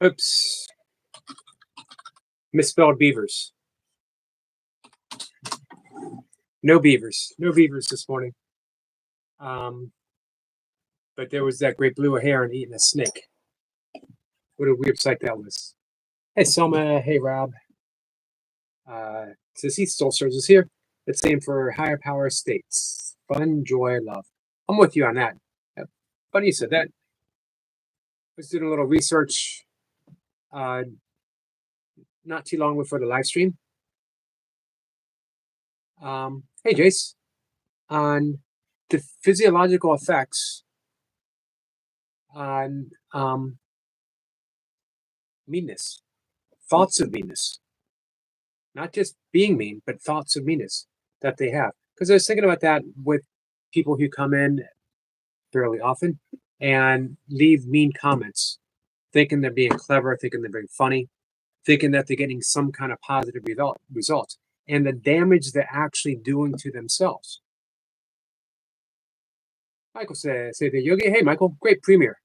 Oops. Misspelled beavers. No beavers. No beavers this morning. But there was that great blue heron eating a snake. What a weird sight that was. Hey, Selma. Hey, Rob. Sissy Stolsters is here. It's same for higher power states. Fun, joy, love. I'm with you on that. Funny you said that. I was doing a little research not too long before the live stream. Hey, Jace. On the physiological effects on meanness, thoughts of meanness, not just being mean, but thoughts of meanness that they have. Because I was thinking about that with people who come in fairly often and leave mean comments, thinking they're being clever, thinking they're being funny, thinking that they're getting some kind of positive result, and the damage they're actually doing to themselves. Michael says, "Say the yogi." Hey, Michael, great premiere.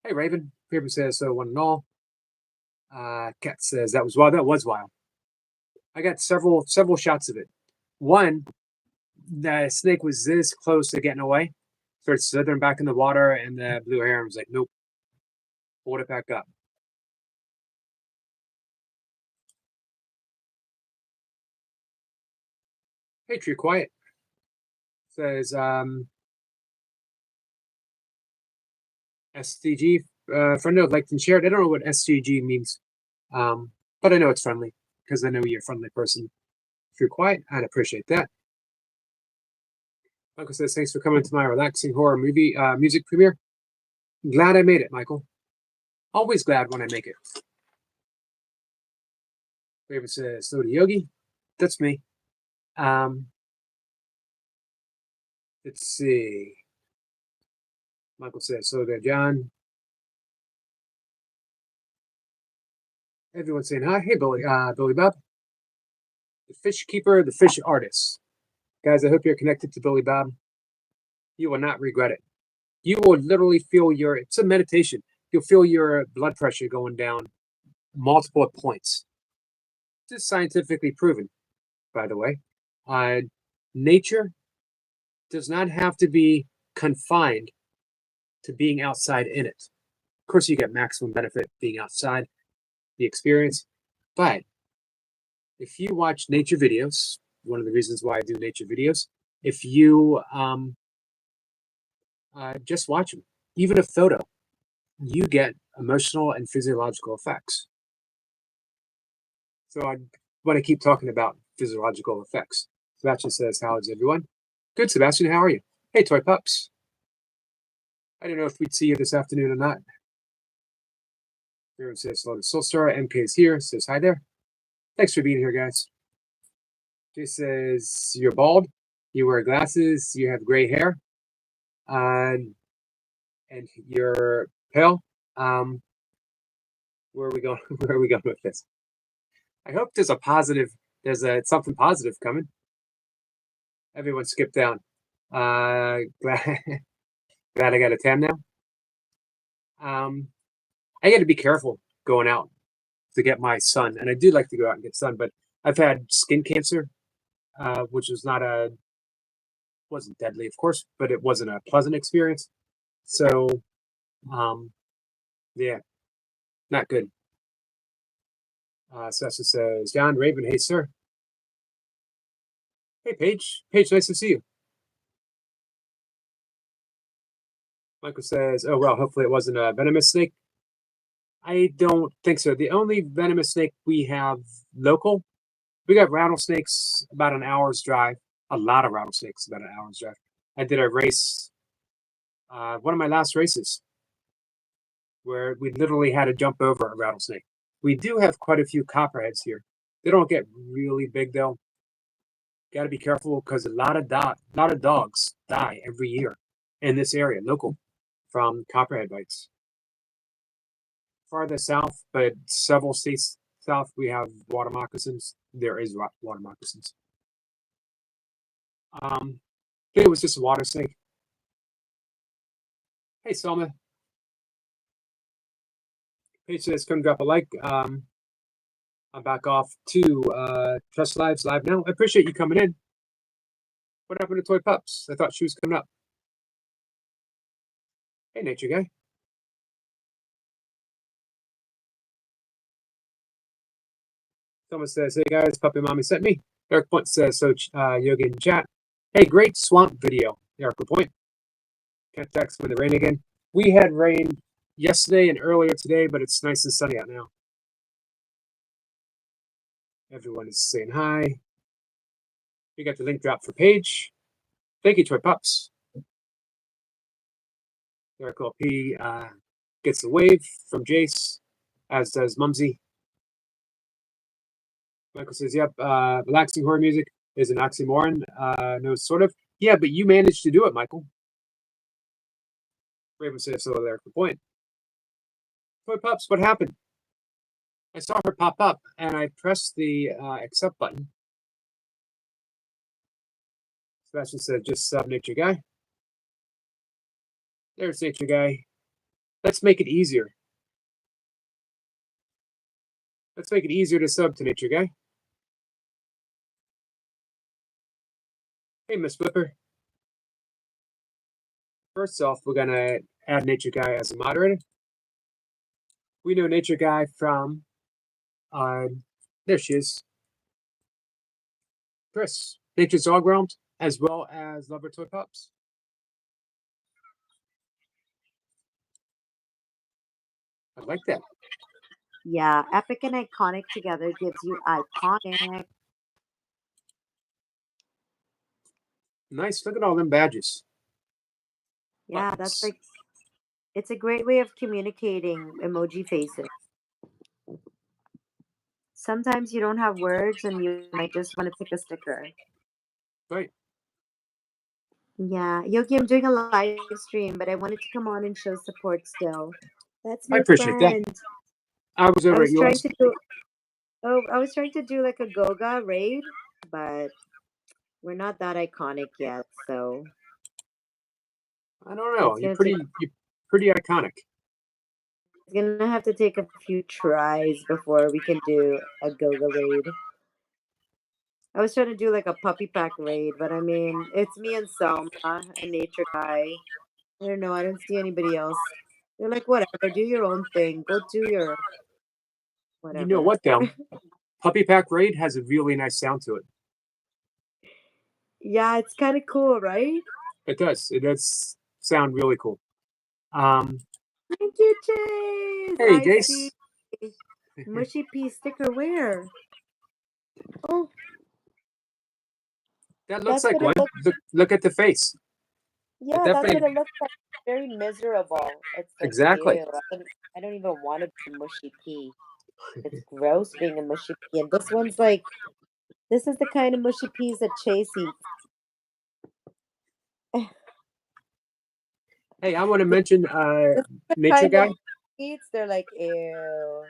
Hey, Raven. Raven says, "So one and all." Kat says, "That was wild. That was wild." I got several shots of it. One, the snake was this close to getting away, started slithering back in the water, and the blue heron was like, "Nope, hold it back up." Hey, Tree Quiet says, SDG, friend of liked and shared. I don't know what SDG means, but I know it's friendly because I know you're a friendly person. If you're quiet, I'd appreciate that. Michael says, "Thanks for coming to my relaxing horror movie music premiere. Glad I made it, Michael. Always glad when I make it." Raven says, "So to Yogi." That's me. Let's see. Michael says, "So there, John." Everyone's saying hi. Hey, Billy Bob. The fish keeper, the fish artist. Guys, I hope you're connected to Billy Bob. You will not regret it. You will literally feel it's a meditation. You'll feel your blood pressure going down multiple points. This is scientifically proven, by the way. Nature does not have to be confined to being outside in it. Of course, you get maximum benefit being outside, the experience. But if you watch nature videos, one of the reasons why I do nature videos, if you just watch them, even a photo, you get emotional and physiological effects. So I want to keep talking about physiological effects. Sebastian says, "How is everyone?" Good, Sebastian. How are you? Hey, Toy Pups. I don't know if we'd see you this afternoon or not. Everyone says hello to Soulstar. MK is here. Says hi there. Thanks for being here, guys. Jay says, "You're bald. You wear glasses. You have gray hair. And you're pale." Where are we going? Where are we going with this? I hope there's a positive. There's something positive coming. Everyone skip down. Glad I got a 10 now. I got to be careful going out to get my sun, and I do like to go out and get sun, but I've had skin cancer, which was wasn't deadly, of course, but it wasn't a pleasant experience. So, yeah, not good. Sessa says, "John Raven, hey sir." Hey Paige, nice to see you. Michael says, "Oh well, hopefully it wasn't a venomous snake." I don't think so. The only venomous snake we have local, we got rattlesnakes about an hour's drive. A lot of rattlesnakes about an hour's drive. I did a race, one of my last races, where we literally had to jump over a rattlesnake. We do have quite a few copperheads here. They don't get really big though. Got to be careful because a lot of dogs die every year in this area, local, from copperhead bites. Farther south, but several states south, we have water moccasins. There is water moccasins. It was just a water snake. Hey, Selma. Hey, so it's gonna drop a like. I'm back off to Trust Lives live now. I appreciate you coming in. What happened to Toy Pups? I thought she was coming up. Hey, Nature Guy. Someone says, hey guys, Puppy Mommy sent me. Eric Point says, so Yogi in chat. Hey, great swamp video, Eric Point. Can't text when the rain again. We had rain yesterday and earlier today, but it's nice and sunny out now. Everyone is saying hi. We got the link drop for Paige. Thank you, Toy Pups. Eric P gets the wave from Jace, as does Mumsy. Michael says, yep, relaxing horror music is an oxymoron. No, sort of. Yeah, but you managed to do it, Michael. Raven says, so there, good point. Toy Pups, what happened? I saw her pop up, and I pressed the accept button. Sebastian said, just sub Nature Guy. There's Nature Guy. Let's make it easier. Let's make it easier to sub to Nature Guy. Hey, Miss Flipper. First off, we're going to add Nature Guy as a moderator. We know Nature Guy from, there she is, Chris, Nature's Dog Realms, as well as Lover Toy Pups. I like that. Yeah, epic and iconic together gives you iconic. Nice. Look at all them badges. Yeah, Buttons. that's like, it's a great way of communicating emoji faces. Sometimes you don't have words and you might just want to pick a sticker. Right. Yeah, Yogi, I'm doing a live stream, but I wanted to come on and show support still. That's I my appreciate friend. that. I was over at trying yours. to do. Oh, I was trying to do like a Goga raid, but we're not that iconic yet, so I don't know. it's You're gonna pretty iconic. it's gonna have to take a few tries before we can do a Goga raid. I was trying to do like a puppy pack raid, but I mean, it's me and Selma and Nature Guy. I don't know. I don't see anybody else. They're like, whatever, do your own thing. Go do your whatever. You know what, though? Puppy Pack Raid has a really nice sound to it. Yeah, it's kind of cool, right? It does. It does sound really cool. Thank you, Chase. Hey, I Jace. see. Mushy Pea sticker where? Oh, That looks that's like what one. Look at the face. yeah, that's what it looks like. Very miserable. It's like, Exactly. ew, I don't even want to be a mushy pea. It's gross being a mushy pea. And this one's like, this is the kind of mushy peas that Chase eats. Hey, I want to mention Nature Guy. Eats, they're like, ew.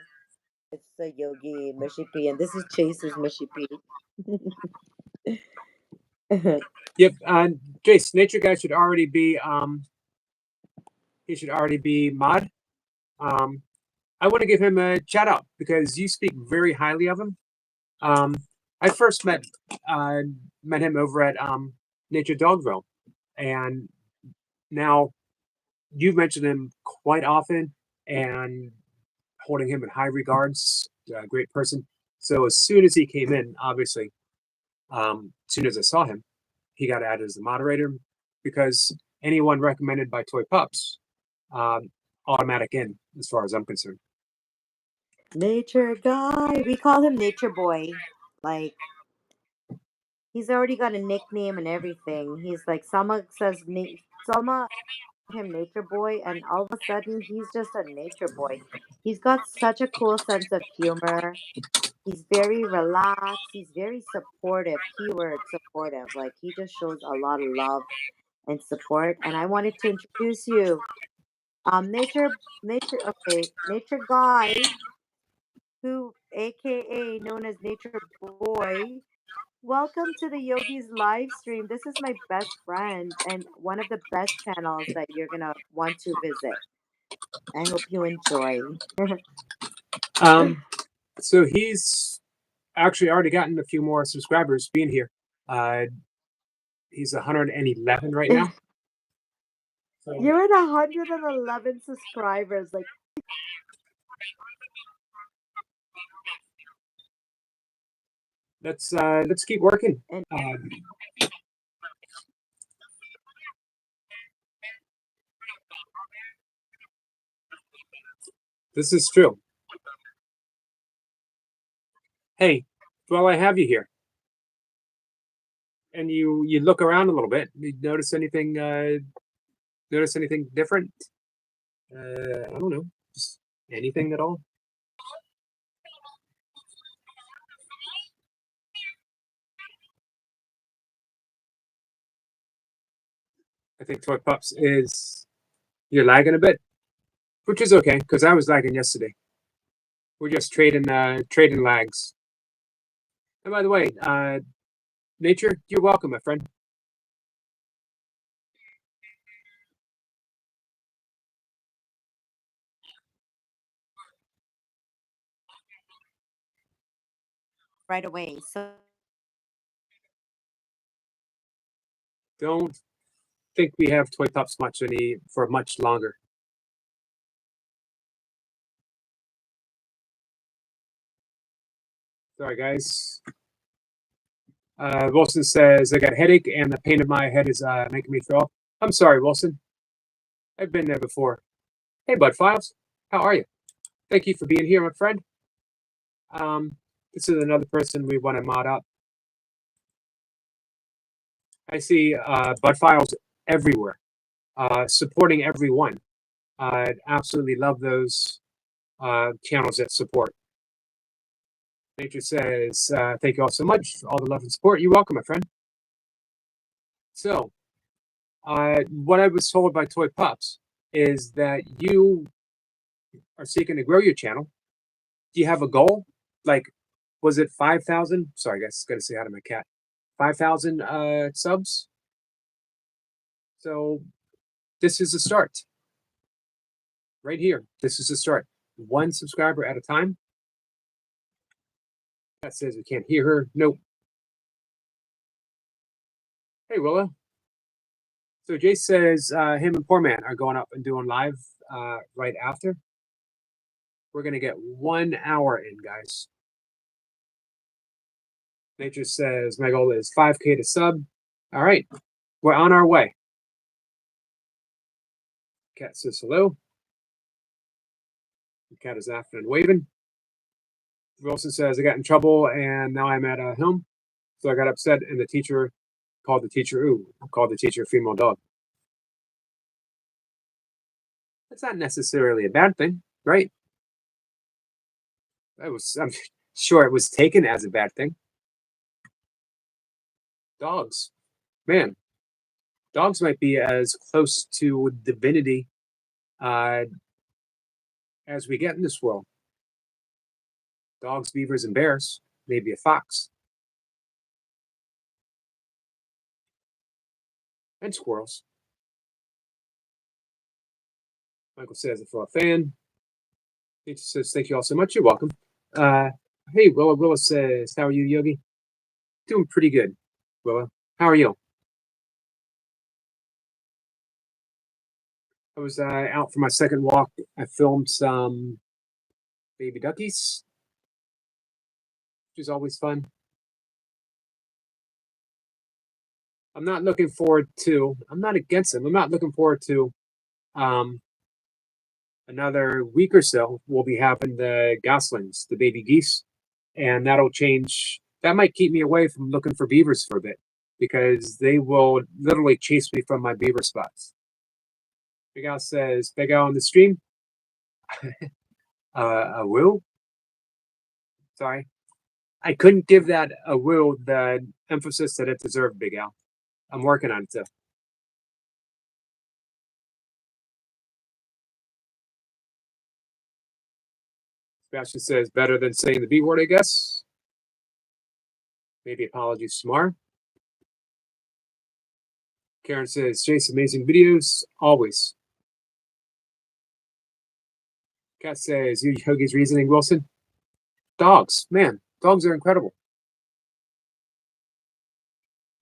It's a Yogi mushy pea, and this is Chase's mushy pea. Yep, Jace, Nature Guy should already be he should already be mod. I want to give him a shout out because you speak very highly of him. I first met him over at Nature Dog Realm, and now you've mentioned him quite often and holding him in high regards. Great person. So as soon as he came in, obviously, as soon as I saw him, he got added as the moderator because anyone recommended by Toy Pups, automatic in as far as I'm concerned. Nature Guy. We call him Nature Boy. Like, he's already got a nickname and everything. He's like, Selma says, Selma him Nature Boy, and all of a sudden, he's just a Nature Boy. He's got such a cool sense of humor. He's very relaxed. He's very supportive. Keyword supportive. Like, he just shows a lot of love and support. And I wanted to introduce you. Nature Guy, who aka known as Nature Boy. Welcome to the Yogi's live stream. This is my best friend and one of the best channels that you're gonna want to visit. I hope you enjoy. So he's actually already gotten a few more subscribers being here. He's 111 right now. So You're at 111 subscribers. Like, let's keep working. and This is true. Hey, while I have you here, and you look around a little bit, you notice anything? Notice anything different? I don't know, just anything at all. I think Toy Pups is you're lagging a bit, which is okay because I was lagging yesterday. We're just trading lags. And by the way, Nature, you're welcome, my friend. right away. So Don't think we have Toy Pups for much longer. Sorry, guys. Wilson says I got a headache and the pain in my head is making me throw up. I'm sorry, Wilson. I've been there before. Hey, Bud Files, how are you? Thank you for being here, my friend. This is another person we want to mod up. I see Bud Files everywhere, supporting everyone. I absolutely love those channels that support. Nature says, thank you all so much for all the love and support. You're welcome, my friend. So, what I was told by Toy Pups is that you are seeking to grow your channel. Do you have a goal? Like, was it 5,000? Sorry, guys, gotta say hi to my cat. 5,000 subs. So, this is a start. Right here. This is a start. One subscriber at a time. That says we can't hear her. Nope. Hey, Willa. So Jay says him and Poor Man are going up and doing live right after. We're gonna get 1 hour in, guys. Nature says my goal is 5K to sub. All right, we're on our way. Cat says hello. The cat is laughing and waving. Wilson says I got in trouble and now I'm at home, so I got upset and the teacher called the teacher a female dog. That's not necessarily a bad thing, right? I'm sure it was taken as a bad thing. Dogs, man, dogs might be as close to divinity as we get in this world. Dogs, beavers, and bears, maybe a fox, and squirrels. Michael says, if you're a fan, he says, thank you all so much. You're welcome. Hey, Willa says, how are you, Yogi? Doing pretty good, Willa. How are you? I was out for my second walk. I filmed some baby duckies, which is always fun. I'm not against them. I'm not looking forward to another week or so. We'll be having the goslings, the baby geese, and that'll change. That might keep me away from looking for beavers for a bit because they will literally chase me from my beaver spots. Big Al says, Big Al on the stream. A will? Sorry. I couldn't give that a will the emphasis that it deserved, Big Al. I'm working on it too. Sebastian says, better than saying the B word, I guess. Maybe apologies tomorrow. Karen says, Chase, amazing videos, always. Cat says, you Yogi's reasoning, Wilson. Dogs, man, dogs are incredible.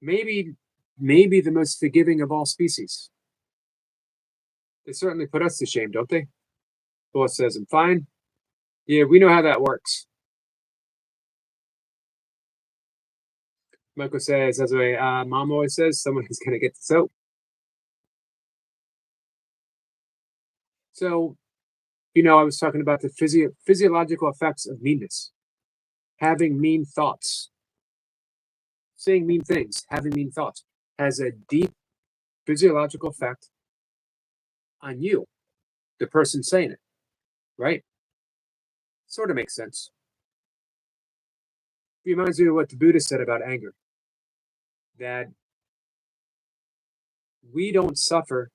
Maybe the most forgiving of all species. They certainly put us to shame, don't they? Phyllis says, I'm fine. Yeah, we know how that works. Michael says, as my mom always says, someone is going to get the soap. So, I was talking about the physiological effects of meanness. Having mean thoughts, saying mean things, having mean thoughts has a deep physiological effect on you, the person saying it, right? Sort of makes sense. Reminds me of what the Buddha said about anger, that we don't suffer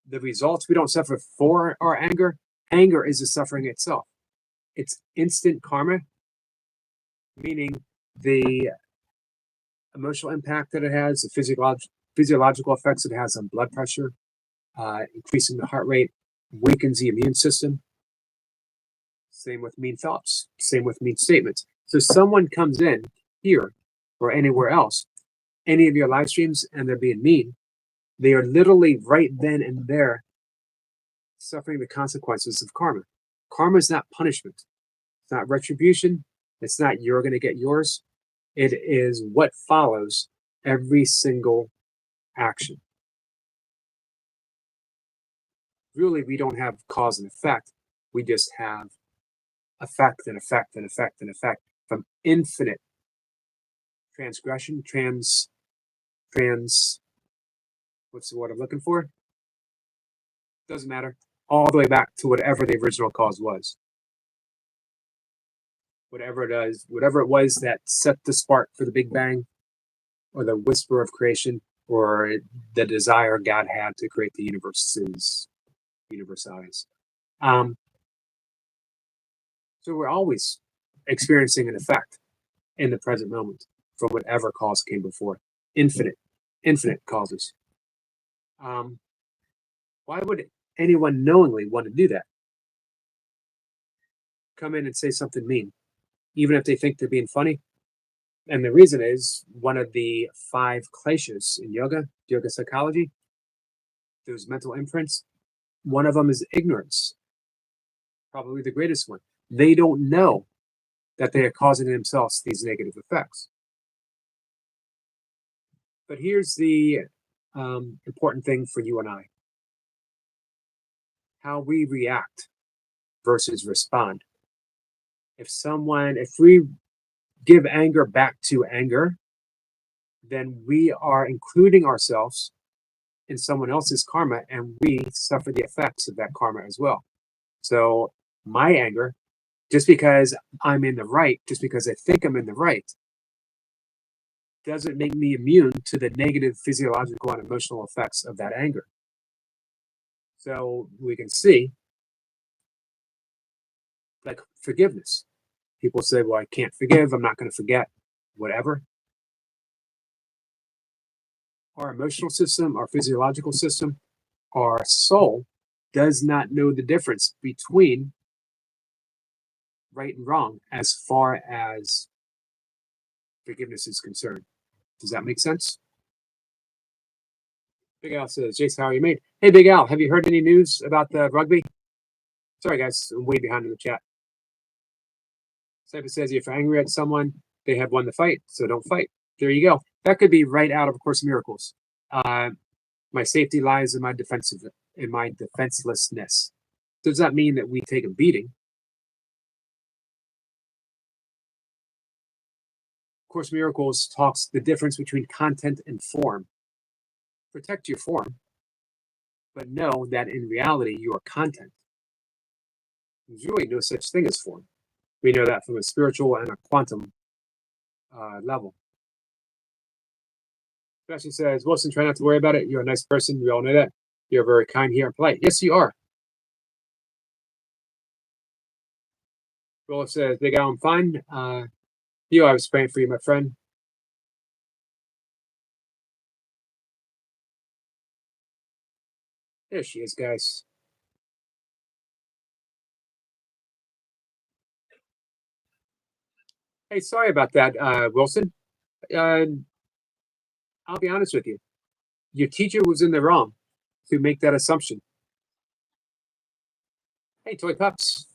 the results, we don't suffer for our anger. Anger is the suffering itself. It's instant karma, meaning the emotional impact that it has, the physiological effects it has on blood pressure, increasing the heart rate, weakens the immune system. Same with mean thoughts, same with mean statements. So someone comes in here or anywhere else, any of your live streams, and they're being mean, they are literally right then and there suffering the consequences of karma. Karma is not punishment. It's not retribution. It's not you're going to get yours. It is what follows every single action. Really, we don't have cause and effect. We just have effect and effect and effect and effect from infinite transgression, what's the word I'm looking for? Doesn't matter. All the way back to whatever the original cause was. Whatever it was that set the spark for the Big Bang, or the whisper of creation, or the desire God had to create the universe's universalis. So we're always experiencing an effect in the present moment from whatever cause came before. Infinite causes. Why would anyone knowingly want to do that? Come in and say something mean, even if they think they're being funny. And the reason is one of the 5 kleshas in yoga psychology, those mental imprints, one of them is ignorance, probably the greatest one. They don't know that they are causing themselves these negative effects. But here's the important thing for you and I. How we react versus respond. If we give anger back to anger, then we are including ourselves in someone else's karma, and we suffer the effects of that karma as well. So my anger, just because I'm in the right, just because I think I'm in the right, doesn't make me immune to the negative physiological and emotional effects of that anger. So we can see, like forgiveness. People say, well, I can't forgive, I'm not going to forget, whatever. Our emotional system, our physiological system, our soul does not know the difference between right and wrong as far as forgiveness is concerned. Does that make sense? Big Al says, Jason, how are you, mate? Hey, Big Al, have you heard any news about the rugby? Sorry, guys, I'm way behind in the chat. Cypher says, if you're angry at someone, they have won the fight, so don't fight. There you go. That could be right out of A Course in Miracles. My safety lies in my defenselessness. Does that mean that we take a beating? Course in Miracles talks the difference between content and form. Protect your form, but know that in reality you are content. There's really no such thing as form. We know that from a spiritual and a quantum level. Sebastian says, Wilson, try not to worry about it. You're a nice person. We all know that. You're very kind here and polite. Yes, you are. Rolf says, Big Al, I'm fine. I was praying for you, my friend. There she is, guys. Hey, sorry about that, Wilson. Uh, I'll be honest with you. Your teacher was in the wrong to make that assumption. Hey, Toy Pups.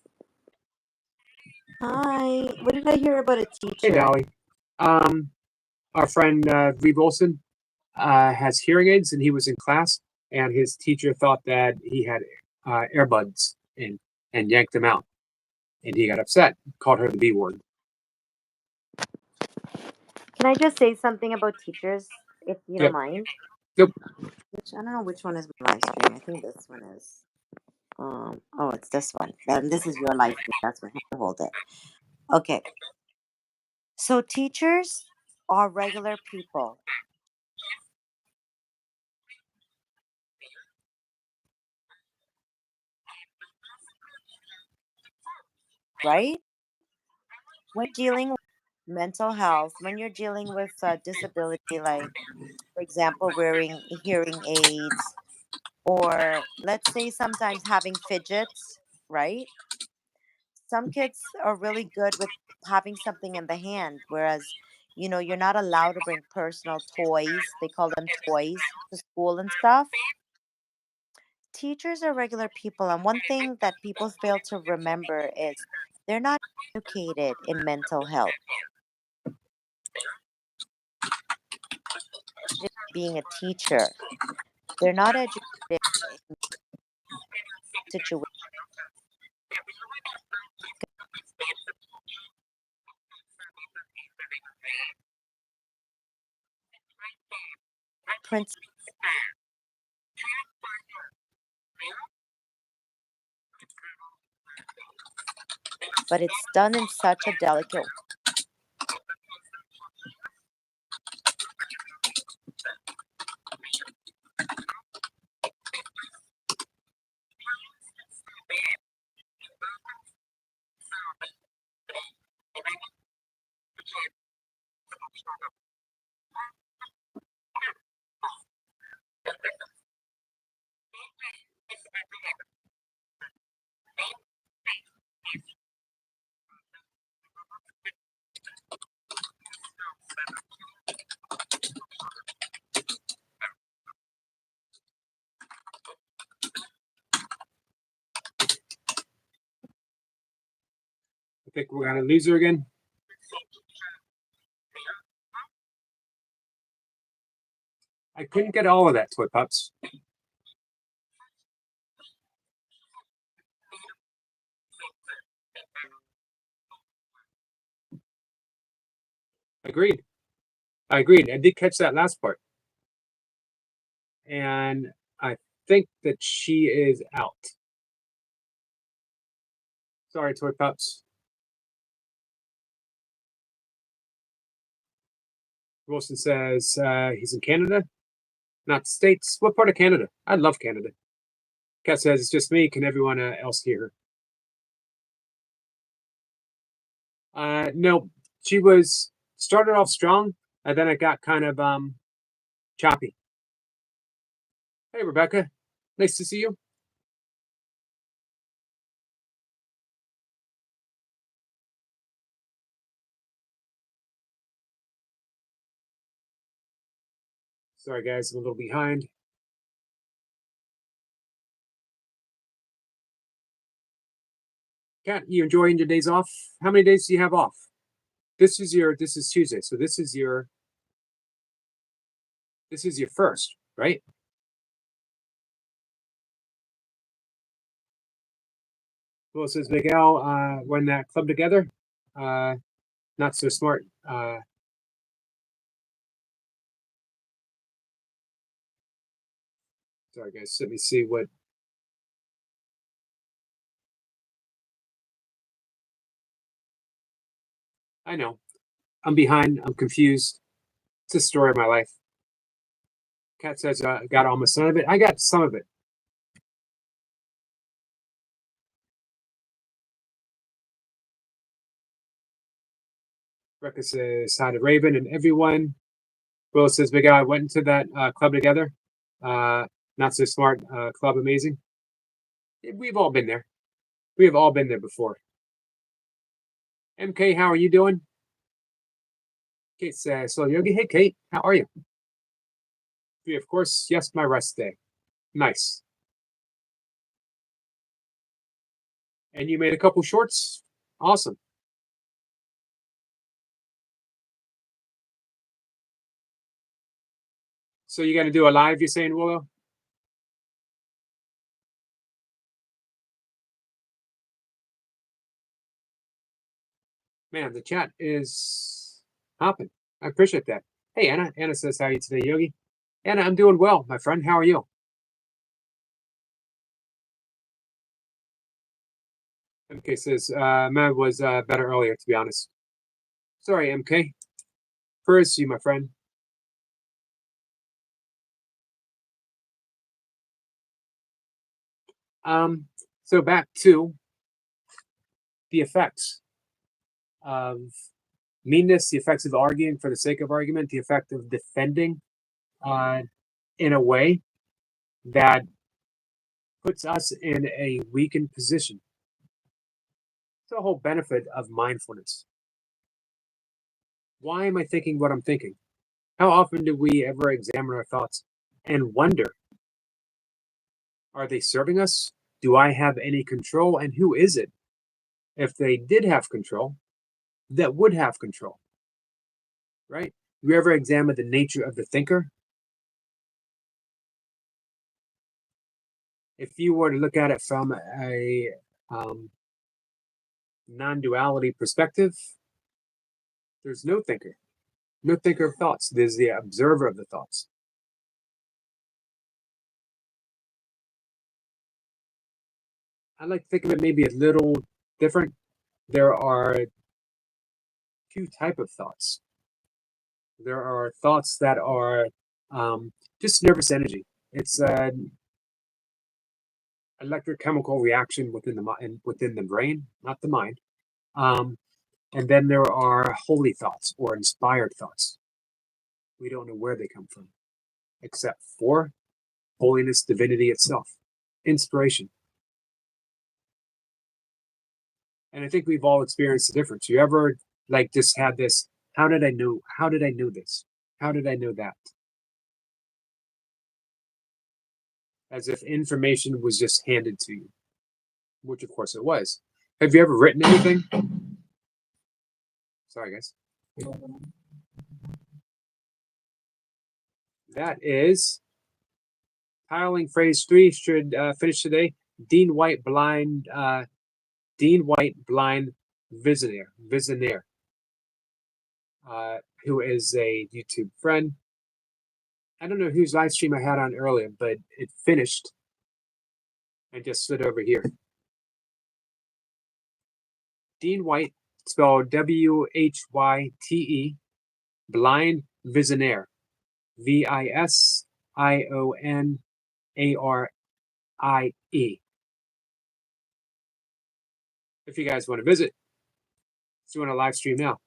Hi. What did I hear about a Hey, teacher? Dolly. Our friend Reed Wilson has hearing aids, and he was in class, and his teacher thought that he had earbuds in and yanked them out, and he got upset, called her the B word. Can I just say something about teachers, if you Yep. don't mind? Yep. I don't know which one is my live stream. I think this one is. Oh, it's this one. And this is your live stream. That's what. Hold it. Okay. So teachers are regular people, right? When dealing with mental health, when you're dealing with disability, like for example, wearing hearing aids, or let's say sometimes having fidgets, right? Some kids are really good with having something in the hand, whereas, you're not allowed to bring personal toys. They call them toys to school and stuff. Teachers are regular people, and one thing that people fail to remember is they're not educated in mental health. Being a teacher, they're not educated in situations. But it's done in such a delicate. I think we're gonna lose her again. I couldn't get all of that, Toy Pups. Agreed. I agreed. I did catch that last part. And I think that she is out. Sorry, Toy Pups. Wilson says he's in Canada, not the States. What part of Canada? I love Canada. Kat says it's just me. Can everyone else hear her? No, she was started off strong, and then it got kind of choppy. Hey, Rebecca. Nice to see you. Sorry, guys, I'm a little behind. Kat, you enjoying your days off? How many days do you have off? This is Tuesday, so this is your first, right? Well, says Miguel, when that club together, not so smart. Sorry, guys. Let me see what. I know. I'm behind. I'm confused. It's the story of my life. Kat says, got almost none of it. I got some of it. Rebecca says, hi to Raven and everyone. Will says, Big I went into that club together. Not so smart club, amazing. We've all been there. We have all been there before. MK, how are you doing? Kate says, so Yogi, hey Kate, how are you? Of course, yes, my rest day. Nice. And you made a couple shorts? Awesome. So you got to do a live, you're saying, Willow? Man, the chat is hopping. I appreciate that. Hey, Anna. Anna says, how are you today, Yogi? Anna, I'm doing well, my friend. How are you? MK says, Matt was better earlier, to be honest. Sorry, MK. First, you, my friend. So back to the effects of meanness, the effects of arguing for the sake of argument, the effect of defending in a way that puts us in a weakened position. It's the whole benefit of mindfulness. Why am I thinking what I'm thinking? How often do we ever examine our thoughts and wonder, are they serving us? Do I have any control? And who is it, if they did have control, that would have control? Right? Do you ever examine the nature of the thinker? If you were to look at it from a non-duality perspective, there's no thinker of thoughts. There's the observer of the thoughts. I like to think of it maybe a little different. There are two types of thoughts. There are thoughts that are just nervous energy. It's an electrochemical reaction within the brain, not the mind. And then there are holy thoughts or inspired thoughts. We don't know where they come from, except for holiness, divinity itself, inspiration. And I think we've all experienced the difference. You ever just had this, how did I know this? How did I know that? As if information was just handed to you, which of course it was. Have you ever written anything? Sorry, guys. That is tiling phrase 3 should finish today. Dean White blind visionaire, who is a YouTube friend. I don't know whose live stream I had on earlier, but it finished and just slid over here. Dean White, spelled W-H-Y-T-E, blind visionaire, V-I-S-I-O-N-A-R-I-E. If you guys want to visit, he's doing a live stream now.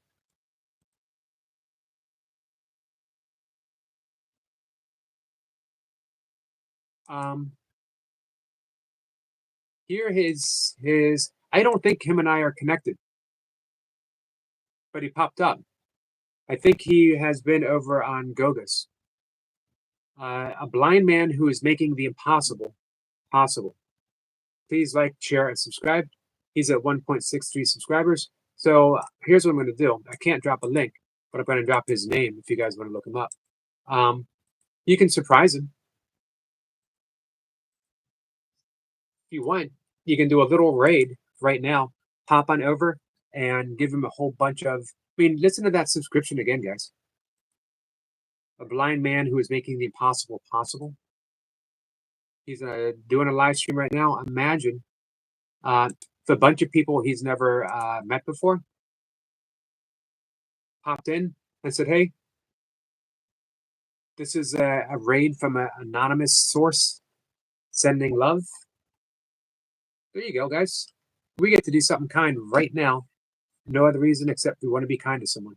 Here his I don't think him and I are connected, but he popped up. I think he has been over on Gogus. A blind man who is making the impossible possible. Please like, share, and subscribe. He's at 1.63 subscribers. So here's what I'm going to do. I can't drop a link, but I'm going to drop his name if you guys want to look him up. You can surprise him. If you want, you can do a little raid right now. Pop on over and give him a whole bunch of, listen to that subscription again, guys. A blind man who is making the impossible possible. He's doing a live stream right now. Imagine if a bunch of people he's never met before popped in and said, hey, this is a raid from an anonymous source sending love. There you go, guys. We get to do something kind right now. No other reason except we want to be kind to someone.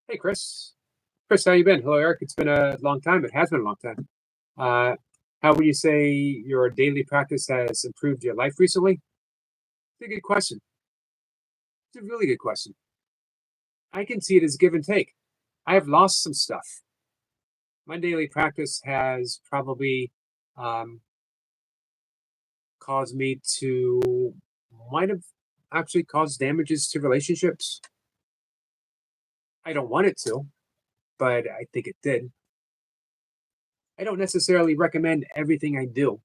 Hey, Chris. Chris, how you been? Hello, Eric. It's been a long time. It has been a long time. How would you say your daily practice has improved your life recently? It's a good question. It's a really good question. I can see it as give and take. I have lost some stuff. My daily practice has probably caused me to, might have actually caused damages to relationships. I don't want it to, but I think it did. I don't necessarily recommend everything I do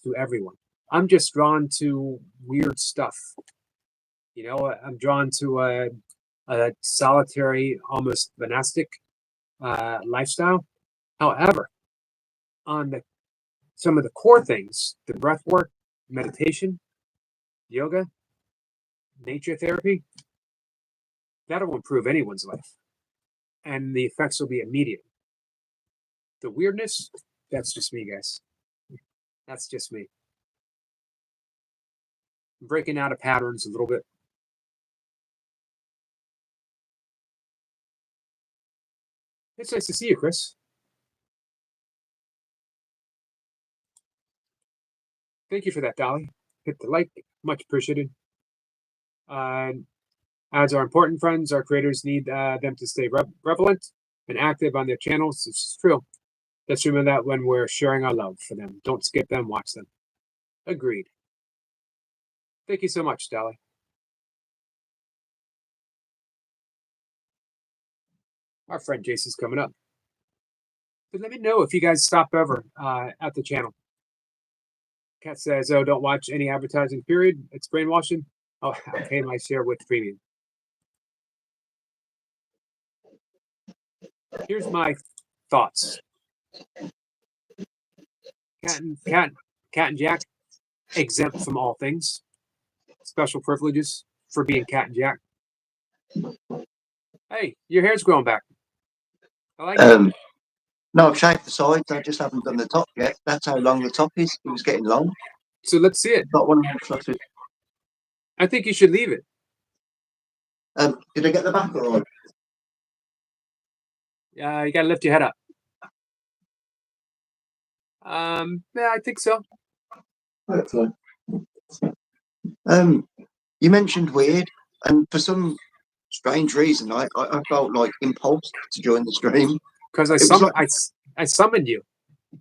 to everyone. I'm just drawn to weird stuff. You know, I'm drawn to a solitary, almost monastic lifestyle. However, on some of the core things, the breath work, meditation, yoga, nature therapy, that'll improve anyone's life. And the effects will be immediate. The weirdness, that's just me, guys. That's just me. I'm breaking out of patterns a little bit. It's nice to see you, Chris. Thank you for that, Dolly. Hit the like, much appreciated. Ads are important, friends. Our creators need them to stay relevant and active on their channels. This is true. Let's remember that when we're sharing our love for them. Don't skip them, watch them. Agreed. Thank you so much, Dolly. Our friend Jason's coming up. But let me know if you guys stop over at the channel. Kat says, oh, don't watch any advertising, period. It's brainwashing. Oh, I'll pay my share with premium. Here's my thoughts. Cat and Jack, exempt from all things. Special privileges for being Cat and Jack. Hey, your hair's growing back. I like it. No, I've shaved the sides. I just haven't done the top yet. That's how long the top is. It was getting long. So let's see it. Got one more fluffy. I think you should leave it. Did I get the back all right? You gotta lift your head up. Yeah, I think so. Hopefully. You mentioned weird, and for some strange reason, I felt like impulsed to join the stream. Because I summoned you.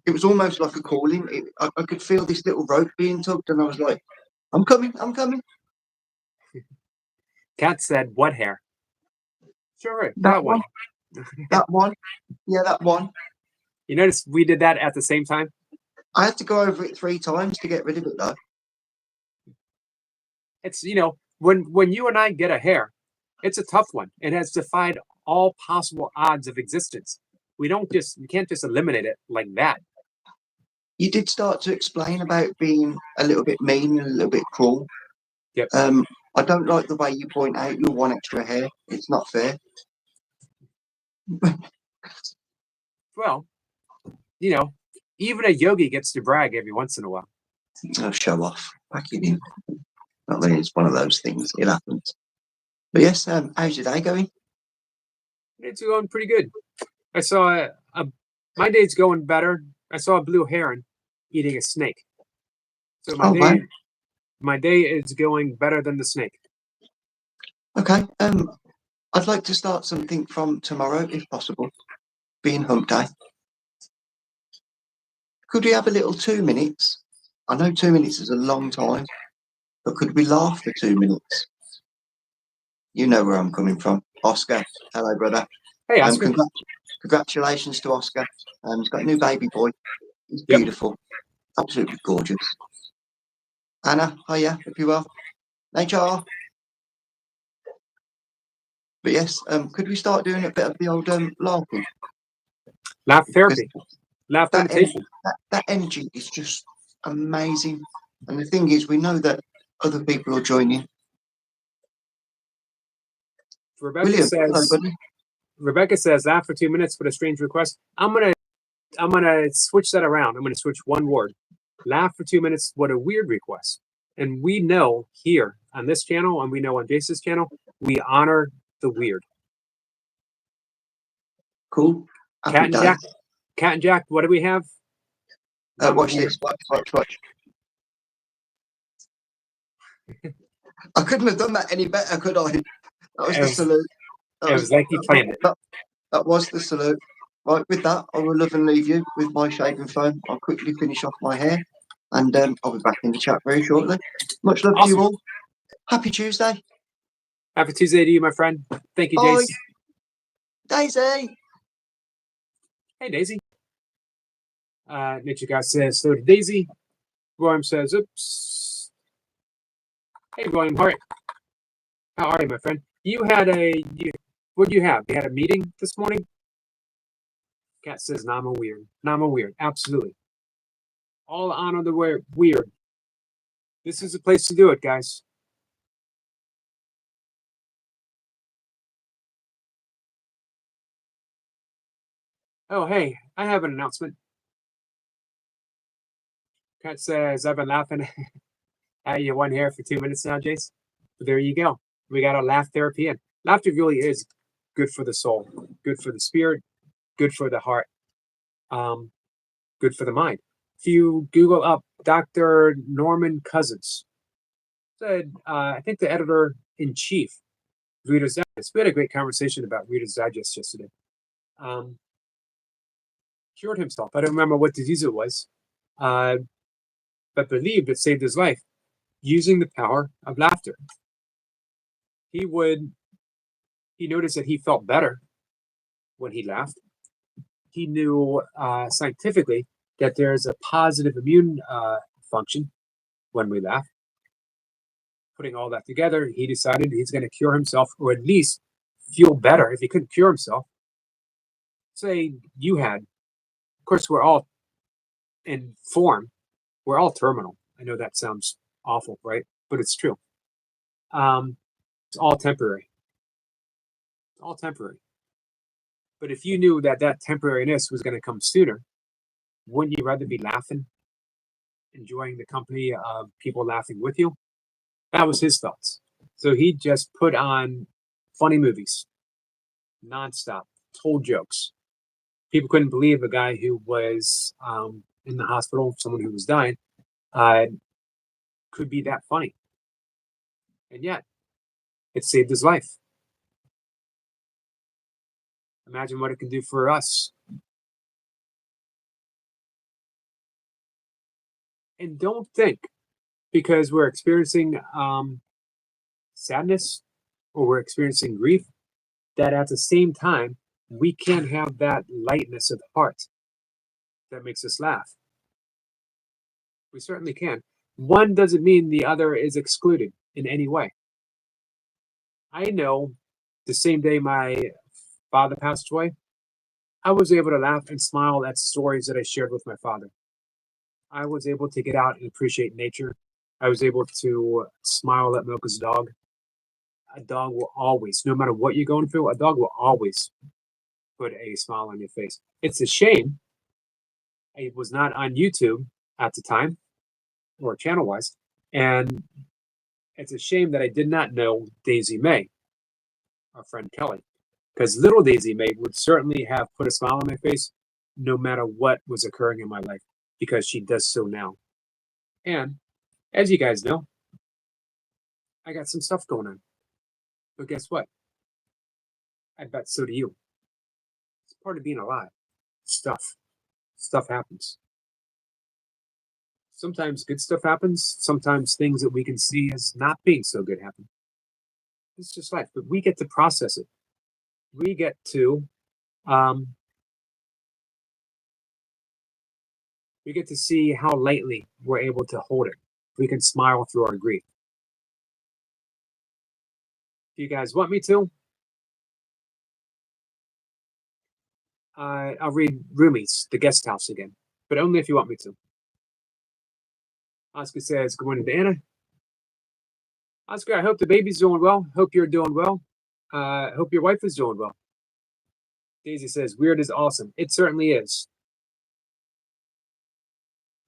It was almost like a calling. I could feel this little rope being tugged, and I was like, I'm coming, I'm coming. Kat said, what hair? Sure, that one. That one. Yeah, that one. You notice we did that at the same time? I had to go over it 3 times to get rid of it, though. It's, you know, when you and I get a hair, it's a tough one. It has defied all possible odds of existence. We can't just eliminate it like that. You did start to explain about being a little bit mean and a little bit cruel. Yep. I don't like the way you point out your 1 extra hair. It's not fair. Well, you know, even a yogi gets to brag every once in a while. Oh, show off. Back it in. I mean, it's one of those things. It happens. But yes, how's your day going? It's going pretty good. I saw my day's going better. I saw a blue heron eating a snake. So my day is going better than the snake. Okay. I'd like to start something from tomorrow, if possible, being hump day. Could we have a little 2 minutes? I know 2 minutes is a long time, but could we laugh for 2 minutes? You know where I'm coming from. Oscar, hello, brother. Hey, Oscar. Congratulations to Oscar. He's got a new baby boy. He's beautiful. Absolutely gorgeous. Anna, hiya, hope you well. HR. But yes, could we start doing a bit of the old laughing? Laugh therapy. Laugh meditation. That energy is just amazing. And the thing is, we know that other people are joining. Rebecca says, laugh for 2 minutes, but a strange request. I'm gonna switch that around. I'm gonna switch one word. Laugh for 2 minutes, what a weird request. And we know here on this channel, and we know on Jason's channel, we honor the weird. Cool. Cat and Jack, what do we have? Watch this. Watch. I couldn't have done that any better, could I? That was the salute. It was like you planned it. That was the salute. Right, with that, I will love and leave you with my shaving foam. I'll quickly finish off my hair, and I'll be back in the chat very shortly. Much love to you Awesome. all. Happy Tuesday. Happy Tuesday to you, my friend. Thank you, Bye. Jace. Daisy. Hey, Daisy. Nature guy says so to Daisy. William says, oops. Hey, William Hart. How are you, my friend? What do you have? You had a meeting this morning? Cat says, Nama weird. Nama weird. Absolutely. All honor the weird. This is the place to do it, guys. Oh, hey, I have an announcement. Cat says, I've been laughing at you one hair for 2 minutes now, Jace. But there you go. We got our laugh therapy in. Laughter really is good for the soul, good for the spirit, good for the heart, good for the mind. If you Google up Dr. Norman Cousins, said, I think the editor in chief, Reader's Digest. We had a great conversation about Reader's Digest yesterday. Cured himself. I don't remember what disease it was, but believed it saved his life using the power of laughter. He noticed that he felt better when he laughed. He knew scientifically that there's a positive immune function when we laugh. Putting all that together, he decided he's going to cure himself, or at least feel better. If he couldn't cure himself, say you had, of course, we're all in form, we're all terminal. I know that sounds awful, right? But it's true. It's all temporary. It's all temporary. But if you knew that that temporariness was going to come sooner, wouldn't you rather be laughing, enjoying the company of people laughing with you? That was his thoughts. So he just put on funny movies, nonstop, told jokes. People couldn't believe a guy who was in the hospital, someone who was dying, could be that funny. And yet, it saved his life. Imagine what it can do for us. And don't think because we're experiencing sadness or we're experiencing grief that at the same time we can't have that lightness of the heart that makes us laugh. We certainly can. One doesn't mean the other is excluded in any way. I know the same day my father passed away, I was able to laugh and smile at stories that I shared with my father. I was able to get out and appreciate nature. I was able to smile at Mocha's dog. A dog will always, no matter what you're going through, a dog will always put a smile on your face. It's a shame it was not on YouTube at the time or channel wise. And it's a shame that I did not know Daisy May, our friend Kelly, because little Daisy May would certainly have put a smile on my face no matter what was occurring in my life, because she does so now. And as you guys know, I got some stuff going on. But guess what? I bet so do you. It's part of being alive. Stuff happens. Sometimes good stuff happens. Sometimes things that we can see as not being so good happen. It's just life, but we get to process it. We get to see how lightly we're able to hold it. We can smile through our grief. If you guys want me to, I'll read Rumi's The Guest House again, but only if you want me to. Oscar says, good morning to Anna. Oscar, I hope the baby's doing well. Hope you're doing well. Hope your wife is doing well. Daisy says, weird is awesome. It certainly is.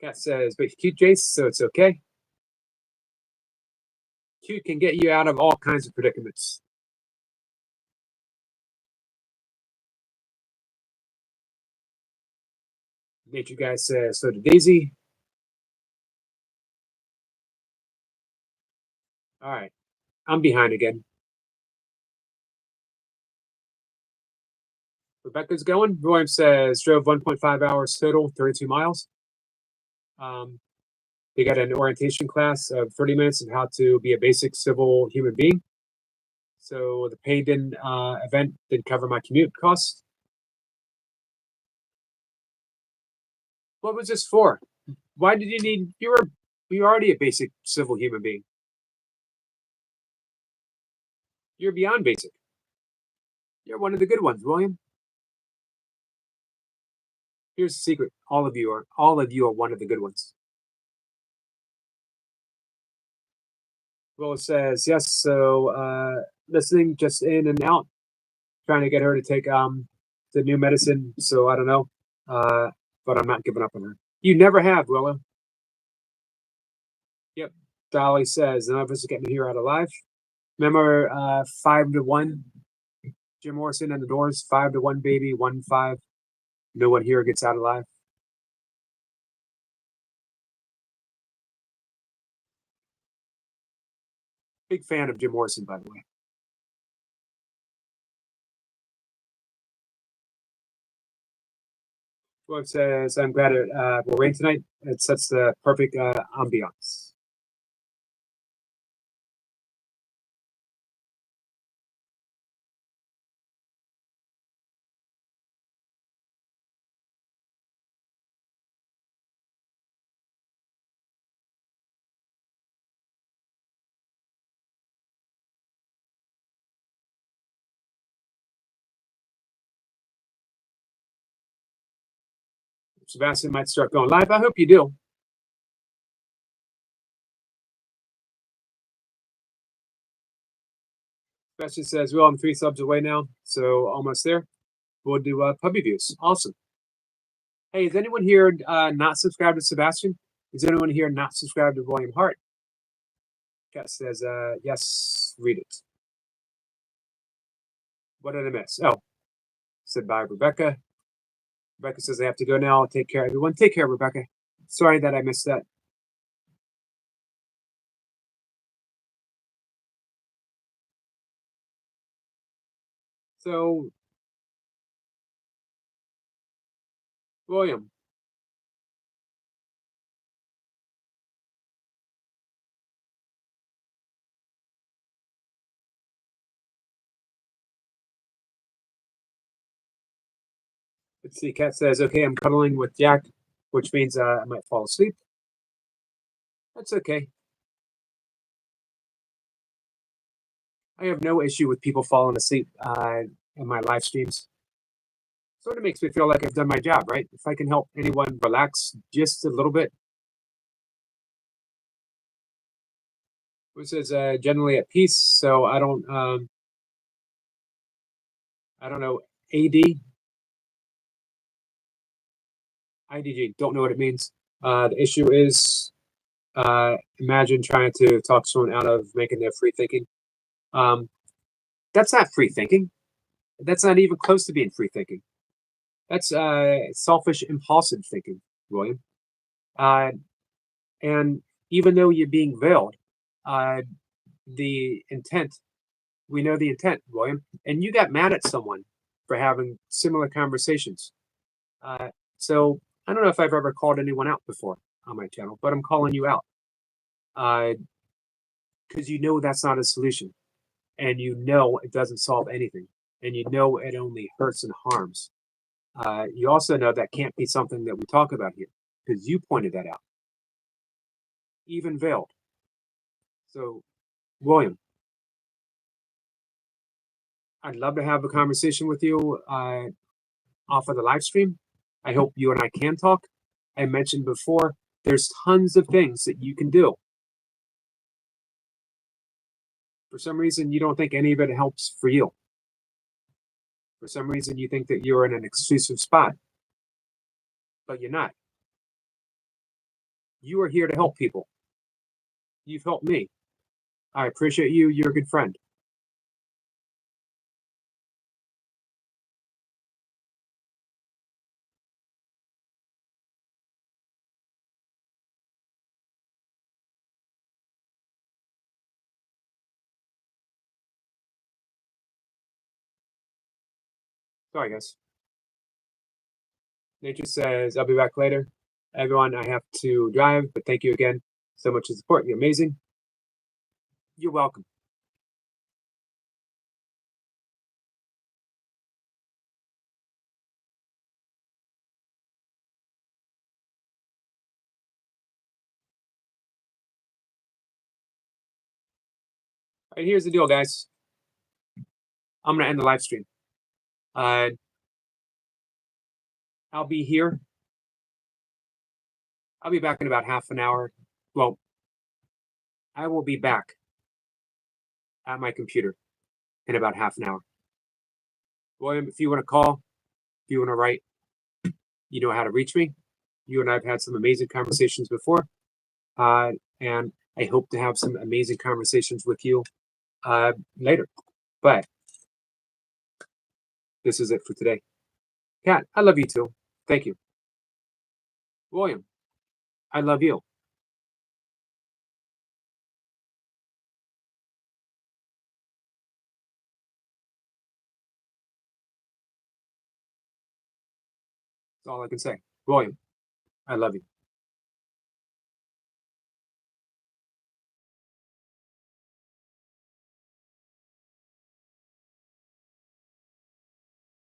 Kat says, but cute, Jace, so it's okay. Cute can get you out of all kinds of predicaments. Nature guy says, so to Daisy. All right, I'm behind again. Rebecca's going. William says drove 1.5 hours total, 32 miles. They got an orientation class of 30 minutes on how to be a basic civil human being. So the paid event didn't cover my commute costs. What was this for? Why did you need? You're already a basic civil human being. You're beyond basic. You're one of the good ones, William. Here's the secret: all of you are one of the good ones. Will says yes. So listening just in and out, trying to get her to take the new medicine. So I don't know, but I'm not giving up on her. You never have, Willow. Yep. Dolly says none of us are getting here out alive. Remember 5-1. Jim Morrison and the Doors, 5-1, baby, 1-5. No one here gets out alive. Big fan of Jim Morrison, by the way. Well, it says, I'm glad it will rain tonight. It sets the perfect ambiance. Sebastian might start going live. I hope you do. Sebastian says, well, I'm 3 subs away now, so almost there. We'll do puppy views. Awesome. Hey, is anyone here not subscribed to Sebastian? Is anyone here not subscribed to William Hart? Cat says, yes, read it. What did I miss? Oh, said by Rebecca. Rebecca says I have to go now. I'll take care, everyone. Take care, Rebecca. Sorry that I missed that. So, William. Let's see. Kat says, okay, I'm cuddling with Jack, which means I might fall asleep. That's okay. I have no issue with people falling asleep in my live streams. Sort of makes me feel like I've done my job, right? If I can help anyone relax just a little bit. Who says generally at peace, so I don't know. IDG, don't know what it means. The issue is imagine trying to talk someone out of making their free thinking. That's not free thinking. That's not even close to being free thinking. That's selfish, impulsive thinking, William. And even though you're being veiled, the intent, we know the intent, William. And you got mad at someone for having similar conversations. So I don't know if I've ever called anyone out before on my channel, but I'm calling you out. Because you know that's not a solution. And you know it doesn't solve anything. And you know it only hurts and harms. You also know that can't be something that we talk about here because you pointed that out. Even veiled. So, William, I'd love to have a conversation with you off of the live stream. I hope you and I can talk. I mentioned before, there's tons of things that you can do. For some reason, you don't think any of it helps for you. For some reason, you think that you're in an exclusive spot, but you're not. You are here to help people. You've helped me. I appreciate you. You're a good friend. Sorry, guys. Nature says, I'll be back later. Everyone, I have to drive, but thank you again so much for the support. You're amazing. You're welcome. All right, here's the deal, guys. I'm going to end the live stream. I'll be here. I'll be back in about half an hour. Well, I will be back at my computer in about half an hour. William, if you want to call, if you want to write, you know how to reach me. You and I have had some amazing conversations before. And I hope to have some amazing conversations with you later. But this is it for today. Kat, I love you too. Thank you. William, I love you. That's all I can say. William, I love you.